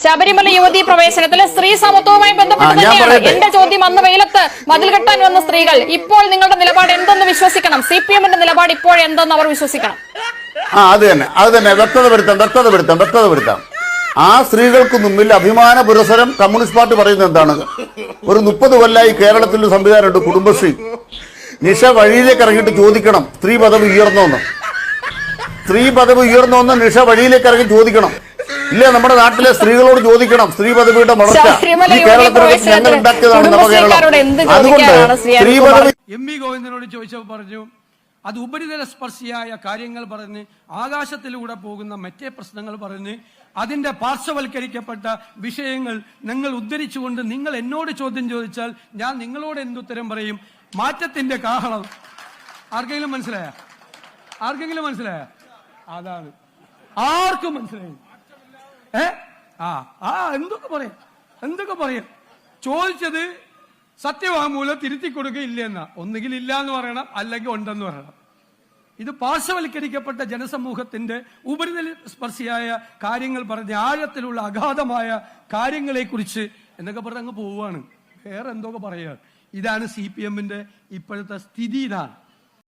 ശബരിമല യുവതീ പ്രവേശനത്തിൽ സ്ത്രീ സമത്വവുമായി ബന്ധപ്പെട്ട് തന്നെയാണ് എന്റെ ചോദ്യം. അന്ന് വെയിലത്ത് മതിൽ കെട്ടാൻ വന്ന സ്ത്രീകൾ ഇപ്പോൾ നിങ്ങളുടെ നിലപാട് എന്തെന്ന് വിശ്വസിക്കണം? CPM-ന്റെ നിലപാട് ഇപ്പോൾ എന്തെന്ന് അവർ വിശ്വസിക്കണം? അത് തന്നെ വ്യക്തത വരുത്താം. ആ സ്ത്രീകൾക്ക് മുമ്പിൽ അഭിമാന പുരസരം കമ്മ്യൂണിസ്റ്റ് പാർട്ടി പറയുന്നത് എന്താണ്? ഒരു 30 കൊല്ലമായി കേരളത്തിൽ സംവിധാനമുണ്ട് കുടുംബശ്രീ. നിഷ വഴിയിലേക്ക് ഇറങ്ങിയിട്ട് ചോദിക്കണം സ്ത്രീ പദവി ഉയർന്നോന്ന് നിഷ വഴിയിലേക്ക് ഇറങ്ങി ചോദിക്കണം. ഇല്ല, നമ്മുടെ നാട്ടിലെ സ്ത്രീകളോട് ചോദിക്കണം സ്ത്രീ പദവിയുടെ വളർച്ച ഈ കേരളത്തിൽ ഞങ്ങൾ ഉണ്ടാക്കിയതാണ് നവകേരളം. അതുകൊണ്ട് സ്ത്രീ പദവി MP ഗോവിന്ദനോട് ചോദിച്ചപ്പോൾ പറഞ്ഞു അത് ഉപരിതല സ്പർശിയായ കാര്യങ്ങൾ പറഞ്ഞ് ആകാശത്തിലൂടെ പോകുന്ന മറ്റേ പ്രശ്നങ്ങൾ പറഞ്ഞ് അതിന്റെ പാർശ്വവൽക്കരിക്കപ്പെട്ട വിഷയങ്ങൾ നിങ്ങൾ ഉദ്ധരിച്ചുകൊണ്ട് നിങ്ങൾ എന്നോട് ചോദ്യം ചോദിച്ചാൽ ഞാൻ നിങ്ങളോട് എന്തുത്തരം പറയും? മാറ്റത്തിന്റെ കാഹളം ആർക്കെങ്കിലും മനസ്സിലായ? അതാണ് ആർക്കും മനസ്സിലായി. എന്തൊക്കെ പറയാം ചോദിച്ചത് സത്യവാങ്മൂലം തിരുത്തി കൊടുക്കുകയില്ല എന്നാ. ഒന്നുകിൽ ഇല്ല എന്ന് പറയണം, അല്ലെങ്കിൽ ഉണ്ടെന്ന് പറയണം. ഇത് പാർശ്വവൽക്കരിക്കപ്പെട്ട ജനസമൂഹത്തിന്റെ ഉപരിതല സ്പർശിയായ കാര്യങ്ങൾ പറഞ്ഞ് ആഴത്തിലുള്ള അഗാധമായ കാര്യങ്ങളെ കുറിച്ച് എന്നൊക്കെ പറഞ്ഞ് അങ്ങ് പോവുകയാണ്. വേറെ എന്തൊക്കെ പറയുക. ഇതാണ് CPM-ന്റെ ഇപ്പോഴത്തെ സ്ഥിതി. ഇതാണ്